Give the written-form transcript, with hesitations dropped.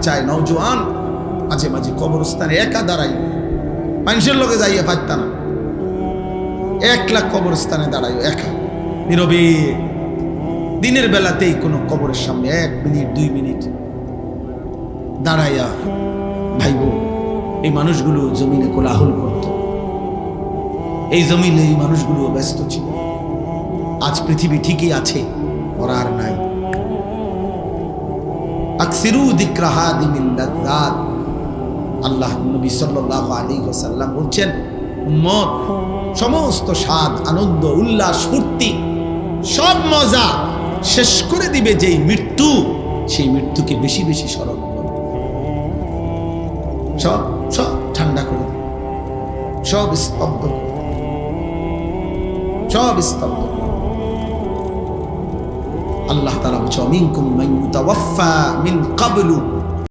চায় নওজোয়ান মাঝে মাঝে কবরস্থানে একা দাঁড়াই, মানুষের লোকে যাইয়া পারত না, একলা কবরস্থানে দাঁড়াইও একা নীরবে, দিনের বেলাতেই কোনো কবরের সামনে 1 মিনিট 2 মিনিট দাঁড়াইয়া ভাইব। এই মানুষগুলো জমিনে কোলাহল করত, এই জমিনে এই মানুষগুলো ব্যস্ত ছিল। আজ পৃথিবী ঠিকই আছে, ওরা আর নাই। আকসিরু যিকরা হাদিমিল লাযযাত, আল্লাহ নবী সাল্লাল্লাহু আলাইহি ওয়াসাল্লাম বলছেন, উম্মত সমস্ত স্বাদ, আনন্দ, উল্লাস, ফুর্তি, সব মজা শেষ করে দিবে যেই মৃত্যু, সেই মৃত্যুকে বেশি বেশি স্মরণ করো। সব সব ঠান্ডা করে দিবে, সব স্তব্ধ করে, সব স্তব্ধ করে। আল্লাহ তাআলা বলছেন, মিনকুম মান ইউতাওয়াফা মিন ক্বাবলু